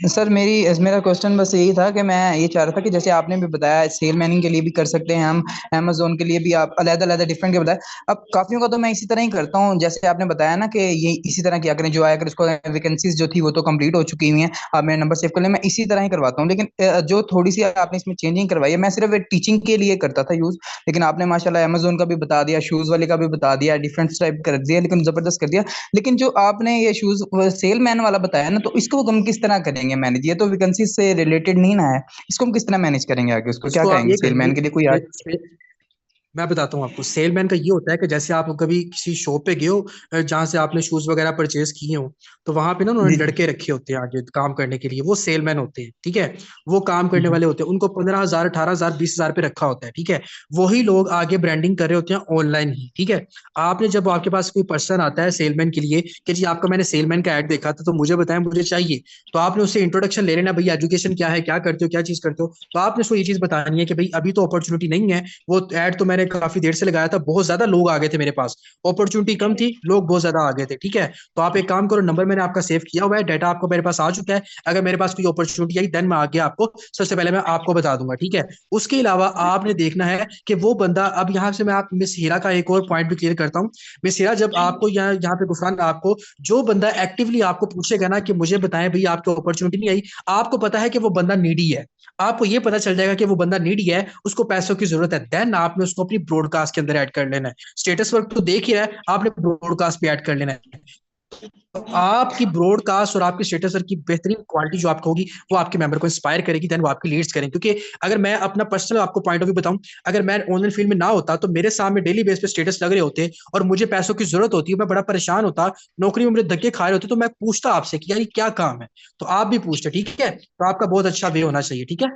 सर मेरा क्वेश्चन बस यही था कि मैं ये चाह रहा था कि जैसे आपने भी बताया सेल मैनिंग के लिए भी कर सकते हैं हम, अमेज़न के लिए भी आप अलग-अलग डिफरेंट के बताया। अब काफ़ियों का तो मैं इसी तरह ही करता हूँ, जैसे आपने बताया ना कि ये इसी तरह किया करें, जो आया करें उसको वैकेंसीज़ जो थी वो तो कंप्लीट हो चुकी हुई हैं, आप मेरा नंबर सेव कर लें, मैं इसी तरह ही करवाता हूँ। लेकिन जो थोड़ी-सी आपने इसमें चेंजिंग करवाई है, मैं सिर्फ़ टीचिंग के लिए करता था यूज़, लेकिन आपने माशाल्लाह अमेज़न का भी बता दिया, शूज़ वाले का भी बता दिया, डिफरेंट टाइप कर दिया, लेकिन ज़बरदस्त कर दिया। लेकिन जो आपने ये शूज़ सेलमैन वाला बताया ना, तो इसको हम किस तरह करेंगे मैनेज? ये तो वैकेंसी से रिलेटेड नहीं ना है। इसको हम किस तरह मैनेज करेंगे आगे? उसको क्या इसको आप कहेंगे ये सेलमैन के लिए कोई करेंगे, मैं बताता हूँ आपको। सेलमैन का ये होता है कि जैसे आप कभी किसी शॉप पे गए हो, जहाँ से आपने शूज वगैरह परचेज किए हो, तो वहां पे ना उन्होंने जी, जी। लड़के रखे होते हैं आगे काम करने के लिए, वो सेलमैन होते हैं। ठीक है? वो काम करने वाले होते हैं, उनको 15,000, 18,000, 20,000 पे रखा होता है। ठीक है? वही लोग आगे ब्रांडिंग कर रहे होते हैं ऑनलाइन ही। ठीक है? आपने जब आपके पास कोई पर्सन आता है सेलमैन के लिए कि जी आपका मैंने सेलमैन का ऐड देखा था, तो मुझे बताएं, मुझे चाहिए, तो आपने उससे इंट्रोडक्शन ले लेना, भाई एजुकेशन क्या है, क्या करते हो, क्या चीज करते हो। तो आपने उसको ये चीज बतानी है कि भाई अभी तो अपॉर्चुनिटी नहीं है, वो ऐड तो मैंने काफी देर से लगाया था, बहुत ज्यादा लोग आ गए थे मेरे पास, अपॉर्चुनिटी कम थी, लोग बहुत ज्यादा आ गए थे। ठीक है? तो आप एक काम करो, नंबर मैंने आपका सेव किया हुआ है, डाटा आपको मेरे पास आ चुका है। अगर मेरे पास कोई अपॉर्चुनिटी आई, देन मैं आगे आपको सबसे पहले मैं आपको बता दूंगा। ठीक है? उसके अलावा आपने देखना है कि वो बंदा, अब यहाँ से मैं आप मिस हीरा का एक और पॉइंट भी क्लियर करता हूँ। मिस हीरा, जब आपको यहाँ पे गुफरान, आपको जो बंदा एक्टिवली आपको पूछेगा ना कि मुझे बताएं भैया आपको अपॉर्चुनिटी नहीं आई, आपको पता है कि वो बंदा नीडी है, आपको ये पता चल जाएगा कि वो बंदा नीडी है, उसको पैसों की जरूरत है, देन आपने उसको अपनी ब्रॉडकास्ट के अंदर ऐड कर लेना है। स्टेटस वर्क तो देख ही रहा है, आपने ब्रॉडकास्ट पे ऐड कर लेना है। तो आपकी ब्रॉडकास्ट और आपकी स्टेटस वर्क की बेहतरीन क्वालिटी जो आपको होगी, वो आपके मेंबर को इंस्पायर करेगी, देन वो आपकी लीड्स करेंगे। क्योंकि अगर मैं अपना पर्सनल आपको पॉइंट ऑफ व्यू बताऊं, अगर मैं ऑनलाइन फील्ड में ना होता, तो मेरे सामने डेली बेस पे स्टेटस लग रहे होते और मुझे पैसों की जरूरत होती है, मैं बड़ा परेशान होता, नौकरी में मेरे धक्के खा रहे होते, तो मैं पूछता आपसे कि यार ये क्या काम है, तो आप भी पूछते। ठीक है? तो आपका बहुत अच्छा वे होना चाहिए। ठीक है?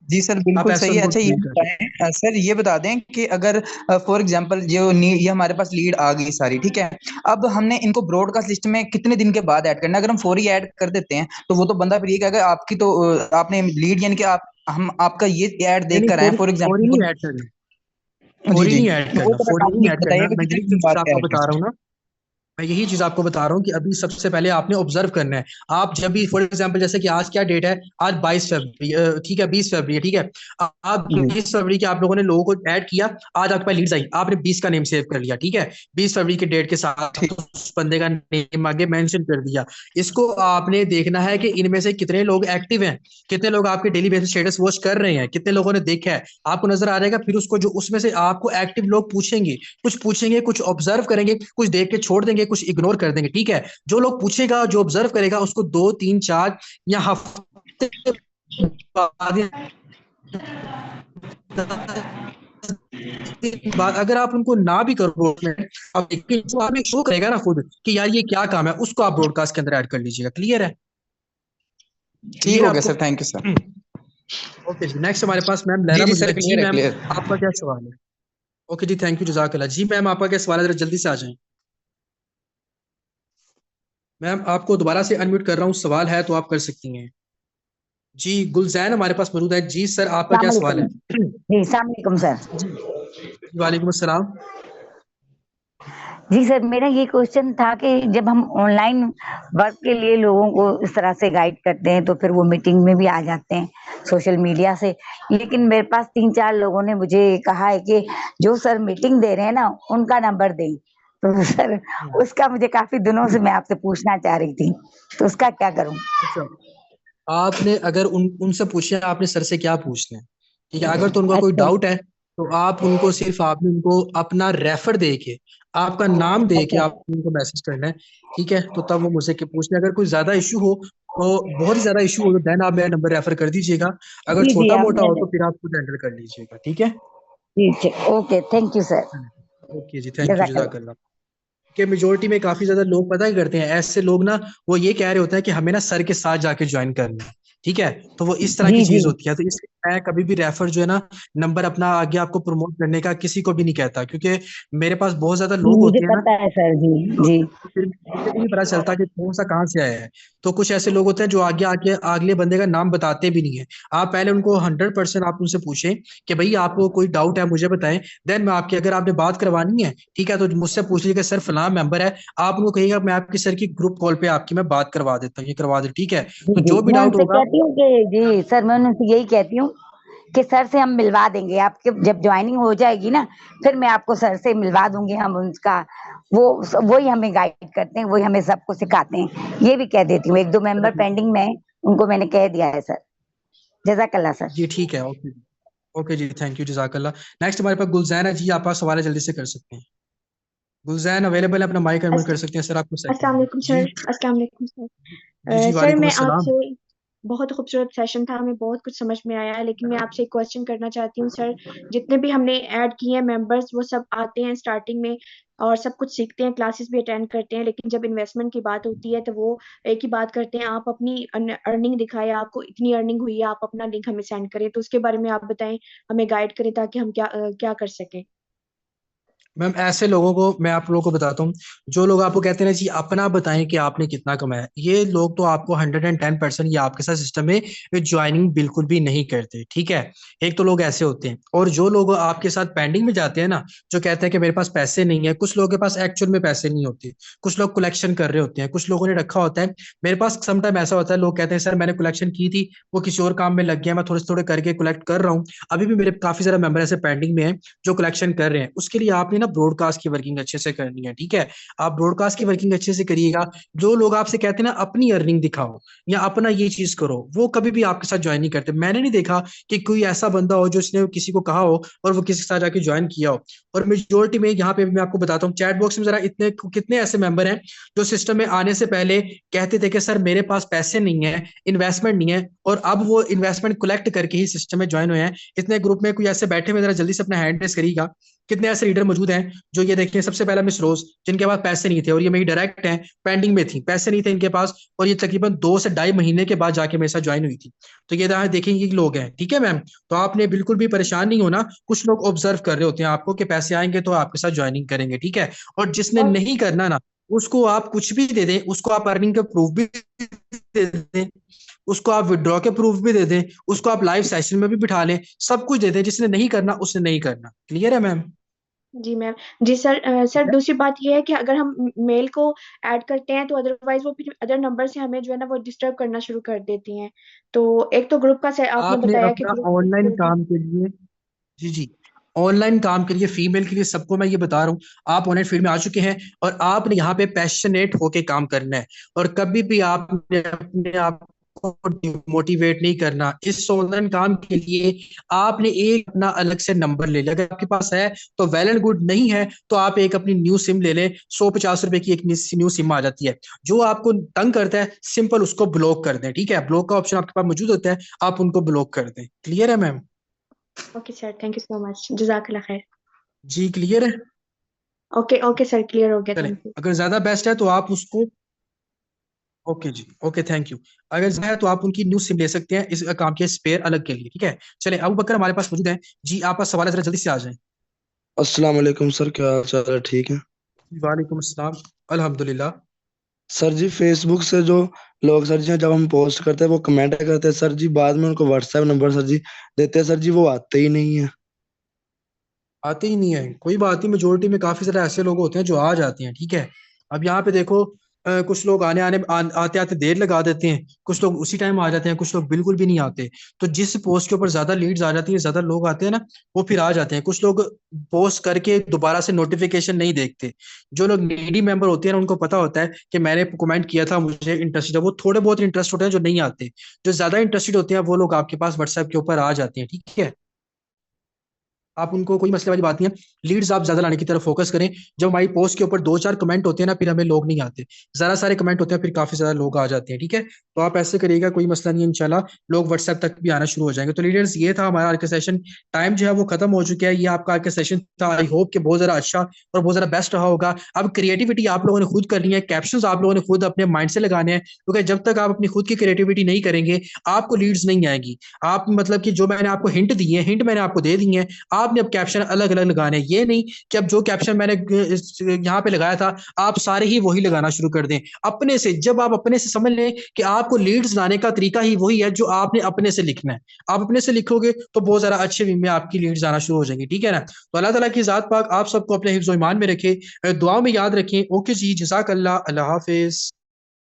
जी सर, आप बिल्कुल ऐसा सही है। उनको अच्छा ये ट्रीट कर सकते बताएँ सर ये बता दें कि अगर फॉर एग्ज़ाम्पल ये हमारे पास लीड आ गई सारी, ठीक है? अब हमने इनको ब्रॉडकास्ट लिस्ट में कितने दिन के बाद ऐड करना है? अगर हम फौरी ऐड कर देते हैं, तो वो तो बंदा फिर ये कहेगा आपकी तो आपने लीड यानी कि हम आपका ये ऐड नहीं देख नहीं, कर आए हैं फौरी फॉर फौरी एग्ज़ाम्पल। नहीं ऐड करना, जी, फौरी जी। नहीं ऐड तो वो करना, तो बस फौरी आप नहीं मुझे ऐड करना, बताइएगा मैं कितने यही दिन चीज बाद आपको ऐड कर बता रहा हूँ सकते ना। मैं यही चीज आपको बता रहा हूँ कि अभी सबसे पहले आपने ऑब्जर्व करना है। आप जब भी, फॉर एग्जांपल, जैसे कि आज क्या डेट है, आज 22 फरवरी, ठीक है, 20 फरवरी है। ठीक है? आप हैं? जी। 20 फरवरी के आप लोगों ने लोगों को ऐड किया, आज आपके पास लीड्स आई, आपने 20 का नेम सेव कर लिया। ठीक है? 20 फरवरी के डेट के साथ ठीक। उस बंदे का नेम आगे मेंशन कर दिया। इसको आपने देखना है कि इनमें से कितने लोग एक्टिव हैं, कितने लोग आपके डेली बेसिस स्टेटस वॉच कर रहे हैं, कितने लोगों ने देखा है, आपको नजर आ जाएगा। फिर उसको, जो उसमें से आपको एक्टिव लोग पूछेंगे, कुछ पूछेंगे, कुछ ऑब्जर्व करेंगे, कुछ देख के छोड़ देंगे, कुछ इग्नोर कर देंगे। ठीक है? जो लोग पूछेगा, जो ऑब्जर्व करेगा, उसको 2, 3, 4 या हफ्ते बाद या 10 दिन बाद अगर आप उनको ना भी करो अब देखिए, जो आपने शो करेगा ना खुद कि यार ये क्या काम है, उसको आप ब्रॉडकास्ट के अंदर ऐड कर लीजिएगा। क्लियर है? ठीक क्लियर है हो गया आपको? Sir, thank you sir. Okay जी, नेक्स्ट हमारे पास मैम जी, लहरा जी मौजूद सर, है। जी क्लियर है, मैम, क्लियर। आपका क्या सवाल है? ओके जी, थैंक यू, जजाकल्ला। जी मैम, आपका क्या सवाल है, जरा जल्दी से आ जाएं। मैम आपको दोबारा से अनम्यूट कर रहा हूँ, सवाल है तो आप कर सकती हैं। जी गुलजैन हमारे पास मौजूद है। जी सर, आपका क्या सवाल सलामकुम। है? जी सलामकुम सर। जी, वालेकुम अस्सलाम। जी सर, मेरा ये क्वेश्चन था कि जब हम ऑनलाइन वर्क के लिए लोगों को इस तरह से गाइड करते हैं तो फिर वो मीटिंग में भी आ जाते हैं सोशल मीडिया से, लेकिन मेरे पास 3-4 लोगों ने मुझे कहा है कि जो सर मीटिंग दे रहे हैं ना उनका नंबर दें। तो सर उसका मुझे काफ़ी दिनों से मैं आपसे पूछना चाह रही थी, तो उसका क्या करूँ? अच्छा, आपने अगर उनसे पूछे आपने सर से क्या पूछना है, ठीक है, अगर तो उनका कोई अच्छा, डाउट है, तो आप उनको सिर्फ, आपने उनको अपना रेफर दे के, आपका नाम दे के अच्छा, आप उनको मैसेज करना है। ठीक है? तो तब वो मुझसे के पूछ लें। अगर कोई ज्यादा इशू हो, तो बहुत ही ज्यादा इशू हो, तो देन आप मेरा नंबर रेफर कर दीजिएगा। अगर जी, जी, छोटा अब मोटा हो मैंने तो फिर आप खुद हैंडल कर लीजिएगा। ठीक है? जी, okay, thank you sir. Okay जी, थैंक यू, जज़ाकल्लाह। जजाकल्ला। कि मेजोरिटी में काफी ज्यादा लोग पता ही करते हैं, ऐसे लोग ना वो ये कह रहे होते हैं कि हमें ना सर के साथ जाके ज्वाइन करना है, ठीक है। तो वो इस तरह की जी जी। चीज होती है, तो इसलिए मैं कभी भी रेफर जो है ना, नंबर अपना आगे आपको प्रमोट करने का किसी को भी नहीं कहता, क्योंकि मेरे पास बहुत ज्यादा जी लोग मुझे होते हैं ना, पता है सर जी। तो जी फिर मुझे भी नहीं पता चलता कि कौन सा कहाँ से आया है। तो कुछ ऐसे लोग होते हैं जो आगे आके अगले बंदे का नाम बताते भी नहीं है। आप पहले उनको 100% आप उनसे पूछें कि भाई आपको कोई डाउट है मुझे बताएं, देन मैं आपकी, अगर आपने बात करवानी है ठीक है, तो मुझसे पूछ लीजिए कि सर फलां मेंबर है, आप उनको कहिएगा मैं आपकी सर की ग्रुप कॉल पे आपकी मैं बात करवा देता हूँ, ये करवा दे, ठीक है। जी तो जी, जो भी मैं डाउट उनसे होगा, कहती हूँ कि जी सर, मैं उनसे यही कहती हूँ कि सर से हम मिलवा देंगे आपके, जब ज्वाइनिंग हो जाएगी ना फिर मैं आपको सर से मिलवा दूंगी। हम उनका वो वही हमें गाइड करते हैं, वही हमें सबको सिखाते हैं, ये भी कह देती हूँ। एक दो मेंबर पेंडिंग में है, उनको मैंने कह दिया है सर। जजाकल्ला सर। जी ठीक है, ओके। ओके जी, थैंक यू, जजाकल्ला। नेक्स्ट हमारे पास गुलजैन है जी, आप सवाल है, जल्दी से कर सकते हैं। गुलजैन अवेलेबल है, अपना माइक अनम्यूट कर सकते हैं सर, आपको अस्सलाम सेकंड है वालेकुम जी। सर। अस्सलाम वालेकुम सर। जी जी, सर वालेकुम मैं अस्सलाम। आपसे, बहुत खूबसूरत सेशन था, हमें बहुत कुछ समझ में आया है, लेकिन मैं आपसे एक क्वेश्चन करना चाहती हूँ सर। जितने भी हमने ऐड किए हैं मेंबर्स, वो सब आते हैं स्टार्टिंग में और सब कुछ सीखते हैं, क्लासेस भी अटेंड करते हैं, लेकिन जब इन्वेस्टमेंट की बात होती है तो वो एक ही बात करते हैं, आप अपनी अर्निंग दिखाएं, आपको इतनी अर्निंग हुई है, आप अपना लिंक हमें सेंड करें। तो उसके बारे में आप बताएं, हमें गाइड करें ताकि हम क्या कर सकें। मैम ऐसे लोगों को मैं आप लोगों को बताता हूँ, जो लोग आपको कहते हैं ना जी अपना बताएं कि आपने कितना कमाया, ये लोग तो आपको 110% ये आपके साथ सिस्टम में ज्वाइनिंग बिल्कुल भी नहीं करते, ठीक है। एक तो लोग ऐसे होते हैं, और जो लोग आपके साथ पेंडिंग में जाते हैं ना, जो कहते हैं कि मेरे पास पैसे नहीं है, कुछ लोगों के पास एक्चुअल में पैसे नहीं होते, कुछ लोग कलेक्शन कर रहे होते हैं, कुछ लोगों ने रखा होता है। मेरे पास समटाइम ऐसा होता है, लोग कहते हैं सर मैंने कलेक्शन की थी, वो किसी और काम में लग गया, मैं थोड़े थोड़े करके कलेक्ट कर रहा हूँ। अभी भी मेरे काफी सारे मेंबर ऐसे पेंडिंग में है जो कलेक्शन कर रहे हैं। उसके लिए आपने ना ब्रॉडकास्ट की वर्किंग अच्छे से करनी है, ठीक है। आप ब्रॉडकास्ट की वर्किंग अच्छे से करिएगा। जो लोग आपसे कहते हैं ना अपनी अर्निंग दिखाओ या अपना ये चीज करो, वो कभी भी आपके साथ ज्वाइन नहीं करते। मैंने नहीं देखा कि कोई ऐसा बंदा हो जो उसने किसी को कहा हो और वो किसी के साथ जाके ज्वाइन किया हो। और मेजोरिटी में यहाँ पे मैं आपको बताता हूँ, चैट बॉक्स में जरा इतने कितने ऐसे मेंबर हैं जो सिस्टम में आने से पहले कहते थे कि सर मेरे पास पैसे नहीं है, इन्वेस्टमेंट नहीं है, और अब वो इन्वेस्टमेंट कलेक्ट करके ही सिस्टम में ज्वाइन हुए हैं। इतने ग्रुप में कोई ऐसे बैठे हुए, जरा जल्दी से अपना हैंड रेस करिएगा। कितने ऐसे लीडर मौजूद हैं जो, ये देखिए सबसे पहला मिस रोज, जिनके पास पैसे नहीं थे, और ये मेरी डायरेक्ट हैं, पेंडिंग में थी, पैसे नहीं थे इनके पास, और ये तकरीबन 2 से ढाई महीने के बाद जाके मेरे साथ ज्वाइन हुई थी। तो ये यहाँ देखेंगे कि लोग हैं, ठीक है मैम। तो आपने बिल्कुल भी परेशान नहीं होना, कुछ लोग ऑब्जर्व कर रहे होते हैं आपको कि पैसे आएंगे तो आपके साथ ज्वाइनिंग करेंगे, ठीक है। और जिसने और नहीं करना ना, उसको आप कुछ भी दे दें, उसको आप अर्निंग के प्रूफ भी दे दें, उसको आप विड्रॉ के प्रूफ भी दे दें, उसको आप लाइव सेशन में भी बिठा लें, सब कुछ दे दें। जिसने नहीं करना उसने नहीं करना, क्लियर है मैम। जी मैम। जी सर। सर दूसरी बात ये है कि अगर हम मेल को ऐड करते हैं तो अदरवाइज वो फिर अदर नंबर से हमें जो है ना वो डिस्टर्ब करना शुरू कर देती हैं। तो एक तो ग्रुप का आपने आपने बताया कि अपना ग्रुप की ऑनलाइन सिक्योरिटी। काम के लिए, जी जी, ऑनलाइन काम के लिए फीमेल के लिए सबको मैं ये बता रहा हूँ, आप ऑनलाइन फील्ड में आ चुके हैं और आपने यहाँ पे पैशनेट होके काम करना है, और कभी भी आपने अपने आप को डिमोटिवेट नहीं करना। इस ऑनलाइन काम के लिए आपने एक अपना अलग से नंबर ले लिया, अगर आपके पास है तो वेल एंड गुड, नहीं है तो आप एक अपनी न्यू सिम ले लें। 150 रुपए की एक न्यू सिम आ जाती है। जो आपको तंग करता है सिंपल उसको ब्लॉक कर दें, ठीक है। ब्लॉक का ऑप्शन आपके पास मौजूद होता है, आप उनको ब्लॉक कर दें, क्लियर है ma'am. Okay sir, thank you so much, जजाकल्ला खैर। जी क्लियर है। ओके ओके सर, क्लियर हो गया, चले, थैंक यू। अगर ज्यादा बेस्ट है तो आप उसको, ओके जी, ओके थैंक यू। अगर ज्यादा है तो आप उनकी न्यू सिम ले सकते हैं इस काम के स्पेयर अलग के लिए, ठीक है। चले, अबू बकर हमारे पास मौजूद है जी, आपका सवाल है, जरा जल्दी से आ जाए। अस्सलाम वालेकुम सर, क्या हाल चाल है? ठीक है वालेकुम अस्सलाम, अल्हम्दुलिल्लाह। सर जी। फेसबुक से जो लोग सर जी जब हम पोस्ट करते हैं वो कमेंट करते हैं सर जी, बाद में उनको व्हाट्सएप नंबर सर जी देते हैं सर जी, वो आते ही नहीं है। आते ही नहीं है, कोई बात नहीं, मेजोरिटी में काफी सारे ऐसे लोग होते हैं जो आ जाते हैं, ठीक है। अब यहाँ पे देखो, कुछ लोग आते आते देर लगा देते हैं, कुछ लोग उसी टाइम आ जाते हैं, कुछ लोग बिल्कुल भी नहीं आते। तो जिस पोस्ट के ऊपर ज्यादा लीड्स आ जाती है, ज्यादा लोग आते हैं ना, वो फिर आ जाते हैं। कुछ लोग पोस्ट करके दोबारा से नोटिफिकेशन नहीं देखते। जो लोग नीडी मेंबर होते हैं ना, उनको पता होता है कि मैंने कमेंट किया था, मुझे इंटरेस्टेड है, वो थोड़े बहुत इंटरेस्ट होते हैं जो नहीं आते। जो ज्यादा इंटरेस्टेड होते हैं वो लोग आपके पास व्हाट्सएप के ऊपर आ जाते हैं, ठीक है। आप उनको कोई मसले वाली बात नहीं है, लीड्स आप ज्यादा लाने की तरफ फोकस करें। जब हमारी पोस्ट के ऊपर 2-4 कमेंट होते हैं ना, फिर हमें लोग नहीं आते, ज्यादा सारे कमेंट होते हैं फिर काफी ज्यादा लोग आ जाते हैं। ठीक है, तो आप ऐसे करिएगा, कोई मसला नहीं है, इंशाल्लाह लोग व्हाट्सएप तक भी आना शुरू हो जाएंगे। तो लीडर्स, ये था हमारा आज का सेशन। टाइम जो है वो खत्म हो चुका है। ये आपका आज का सेशन था, आई होप कि बहुत ज्यादा अच्छा और बहुत ज्यादा बेस्ट रहा होगा। अब क्रिएटिविटी आप लोगों ने खुद करनी है, कैप्शंस आप लोगों ने खुद अपने माइंड से लगाने हैं, क्योंकि जब तक आप अपनी खुद की क्रिएटिविटी नहीं करेंगे आपको लीड्स नहीं आएगी। आप मतलब कि जो मैंने आपको हिंट दी है, हिंट मैंने आपको दे दी है, आपने अब कैप्शन अलग अलग लगाने हैं। ये नहीं कि अब जो कैप्शन मैंने यहाँ पे लगाया था आप सारे ही वही लगाना शुरू कर दें अपने से। जब आप अपने से समझ लें कि आपको लीड्स लाने का तरीका ही वही है जो आपने अपने से लिखना है, आप अपने से लिखोगे तो बहुत ज्यादा अच्छे वे में आपकी लीड्स आना शुरू हो जाएंगी। ठीक है ना, तो अल्लाह ताला की जात पाक आप सबको अपने हिफ्ज़-ओ-ईमान में रखे, दुआ में याद रखें। ओके जी, जज़ाक अल्लाह, अल्लाह हाफिज।